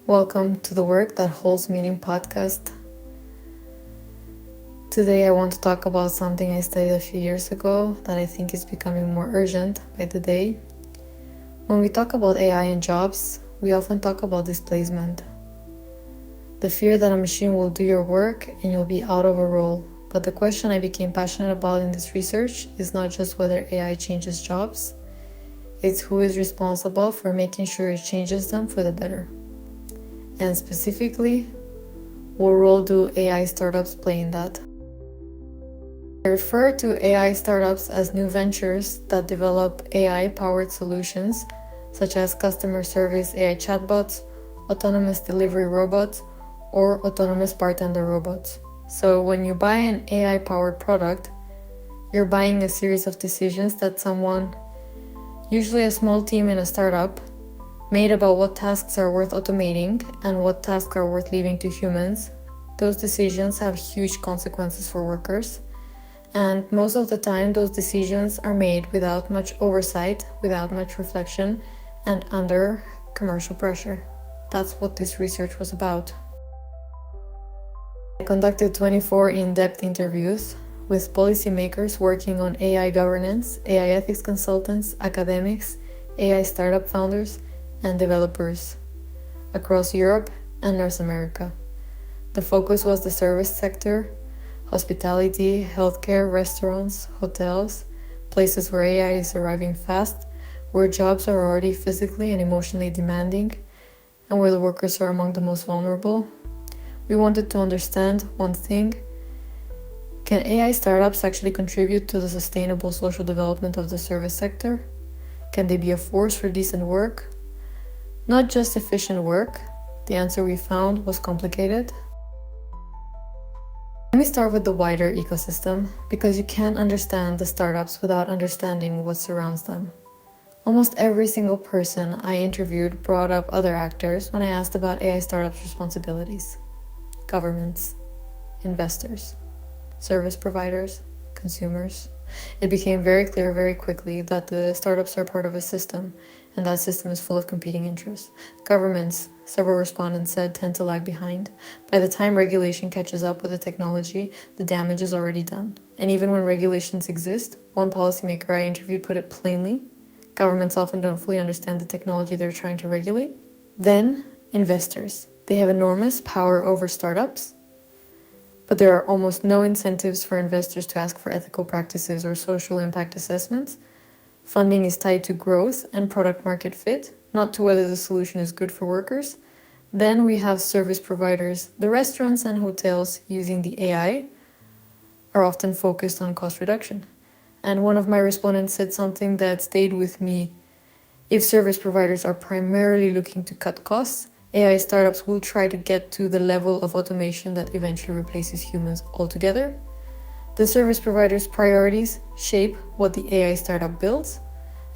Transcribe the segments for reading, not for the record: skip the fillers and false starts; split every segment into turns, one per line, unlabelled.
Welcome to the Work That Holds Meaning podcast. Today I want to talk about something I studied a few years ago that I think is becoming more urgent by the day. When we talk about AI and jobs, we often talk about displacement. The fear that a machine will do your work and you'll be out of a role. But the question I became passionate about in this research is not just whether AI changes jobs, it's who is responsible for making sure it changes them for the better. And specifically, what role do AI startups play in that? I refer to AI startups as new ventures that develop AI-powered solutions such as customer service AI chatbots, autonomous delivery robots, or autonomous bartender robots. So when you buy an AI-powered product, you're buying a series of decisions that someone, usually a small team in a startup, made about what tasks are worth automating and what tasks are worth leaving to humans. Those decisions have huge consequences for workers, and most of the time those decisions are made without much oversight, without much reflection, and under commercial pressure. That's what this research was about. I conducted 24 in-depth interviews with policymakers working on AI governance, AI ethics consultants, academics, AI startup founders, and developers across Europe and North America. The focus was the service sector, hospitality, healthcare, restaurants, hotels, places where AI is arriving fast, where jobs are already physically and emotionally demanding, and where the workers are among the most vulnerable. We wanted to understand one thing: can AI startups actually contribute to the sustainable social development of the service sector? Can they be a force for decent work? Not just efficient work. The answer we found was complicated. Let me start with the wider ecosystem, because you can't understand the startups without understanding what surrounds them. Almost every single person I interviewed brought up other actors when I asked about AI startups' responsibilities: governments, investors, service providers, consumers. It became very clear very quickly that the startups are part of a system, and that system is full of competing interests. Governments, several respondents said, tend to lag behind. By the time regulation catches up with the technology, the damage is already done. And even when regulations exist, one policymaker I interviewed put it plainly: governments often don't fully understand the technology they're trying to regulate. Then, investors. They have enormous power over startups, but there are almost no incentives for investors to ask for ethical practices or social impact assessments. Funding is tied to growth and product market fit, not to whether the solution is good for workers. Then we have service providers. The restaurants and hotels using the AI are often focused on cost reduction. And one of my respondents said something that stayed with me: if service providers are primarily looking to cut costs, AI startups will try to get to the level of automation that eventually replaces humans altogether. The service providers' priorities shape what the AI startup builds.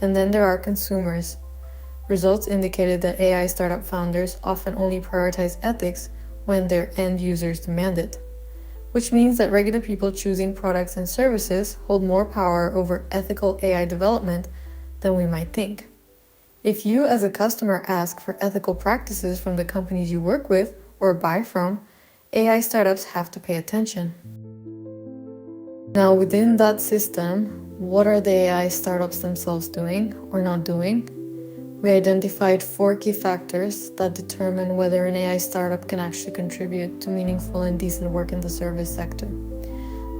And then there are consumers. Results indicated that AI startup founders often only prioritize ethics when their end users demand it, which means that regular people choosing products and services hold more power over ethical AI development than we might think. If you as a customer ask for ethical practices from the companies you work with or buy from, AI startups have to pay attention. Now, within that system, what are the AI startups themselves doing or not doing? We identified 4 key factors that determine whether an AI startup can actually contribute to meaningful and decent work in the service sector.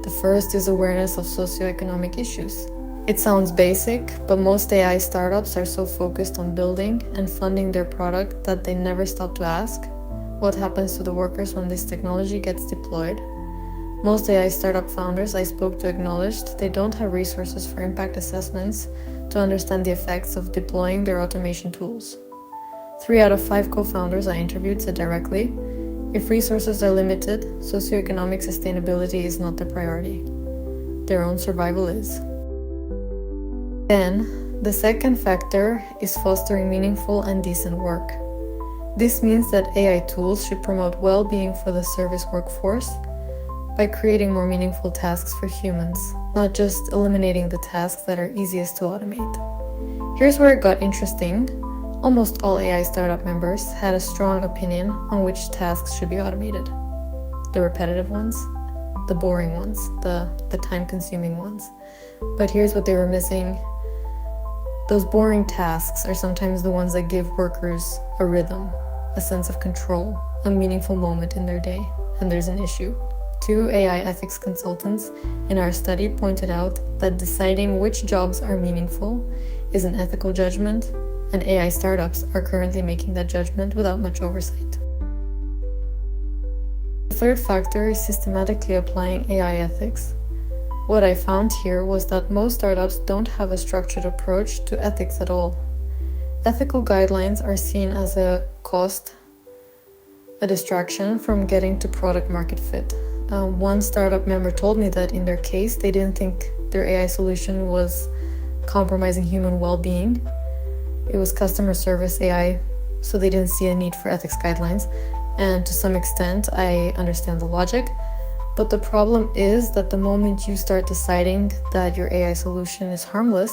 The first is awareness of socioeconomic issues. It sounds basic, but most AI startups are so focused on building and funding their product that they never stop to ask, what happens to the workers when this technology gets deployed? Most AI startup founders I spoke to acknowledged they don't have resources for impact assessments to understand the effects of deploying their automation tools. 3 out of 5 co-founders I interviewed said directly, if resources are limited, socioeconomic sustainability is not the priority. Their own survival is. Then, the second factor is fostering meaningful and decent work. This means that AI tools should promote well-being for the service workforce by creating more meaningful tasks for humans, not just eliminating the tasks that are easiest to automate. Here's where it got interesting. Almost all AI startup members had a strong opinion on which tasks should be automated. The repetitive ones, the boring ones, the time-consuming ones. But here's what they were missing. Those boring tasks are sometimes the ones that give workers a rhythm, a sense of control, a meaningful moment in their day. And there's an issue. 2 AI ethics consultants in our study pointed out that deciding which jobs are meaningful is an ethical judgment, and AI startups are currently making that judgment without much oversight. The third factor is systematically applying AI ethics. What I found here was that most startups don't have a structured approach to ethics at all. Ethical guidelines are seen as a cost, a distraction from getting to product market fit. One startup member told me that in their case, they didn't think their AI solution was compromising human well-being. It was customer service AI, so they didn't see a need for ethics guidelines. And to some extent, I understand the logic. But the problem is that the moment you start deciding that your AI solution is harmless,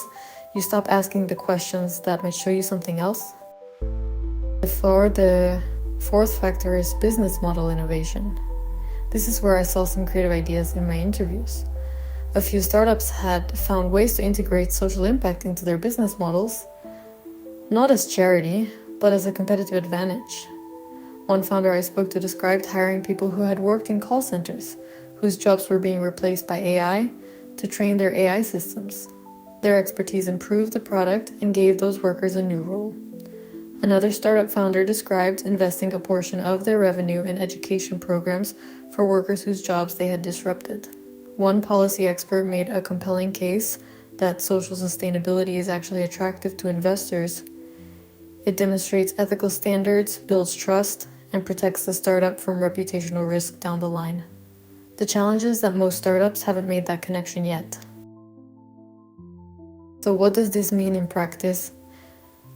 you stop asking the questions that might show you something else. The fourth factor is business model innovation. This is where I saw some creative ideas in my interviews. A few startups had found ways to integrate social impact into their business models, not as charity, but as a competitive advantage. One founder I spoke to described hiring people who had worked in call centers, whose jobs were being replaced by AI, to train their AI systems. Their expertise improved the product and gave those workers a new role. Another startup founder described investing a portion of their revenue in education programs for workers whose jobs they had disrupted. One policy expert made a compelling case that social sustainability is actually attractive to investors. It demonstrates ethical standards, builds trust, and protects the startup from reputational risk down the line. The challenge is that most startups haven't made that connection yet. So what does this mean in practice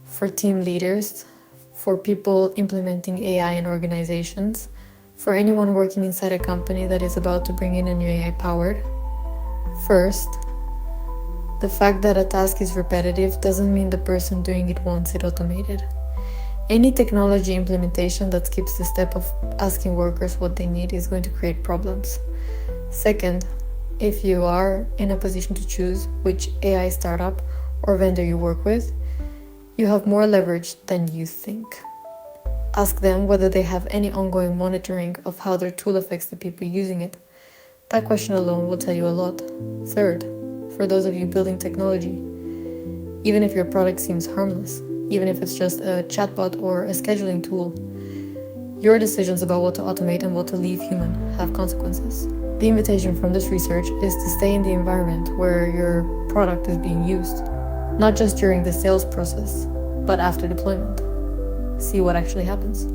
for team leaders, for people implementing AI in organizations, for anyone working inside a company that is about to bring in a new AI powered? First, the fact that a task is repetitive doesn't mean the person doing it wants it automated. Any technology implementation that skips the step of asking workers what they need is going to create problems. Second, if you are in a position to choose which AI startup or vendor you work with, you have more leverage than you think. Ask them whether they have any ongoing monitoring of how their tool affects the people using it. That question alone will tell you a lot. Third, for those of you building technology, even if your product seems harmless, even if it's just a chatbot or a scheduling tool, your decisions about what to automate and what to leave human have consequences. The invitation from this research is to stay in the environment where your product is being used, not just during the sales process, but after deployment. See what actually happens.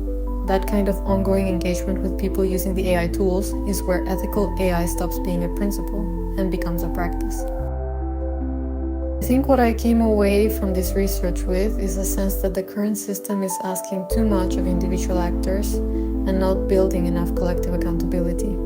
That kind of ongoing engagement with people using the AI tools is where ethical AI stops being a principle and becomes a practice. I think what I came away from this research with is a sense that the current system is asking too much of individual actors and not building enough collective accountability.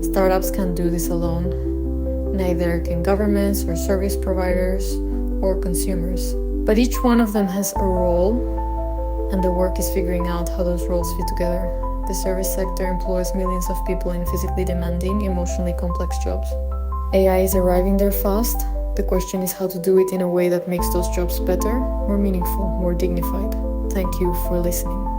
Startups can't do this alone. Neither can governments or service providers or consumers. But each one of them has a role, and the work is figuring out how those roles fit together. The service sector employs millions of people in physically demanding, emotionally complex jobs. AI is arriving there fast. The question is how to do it in a way that makes those jobs better, more meaningful, more dignified. Thank you for listening.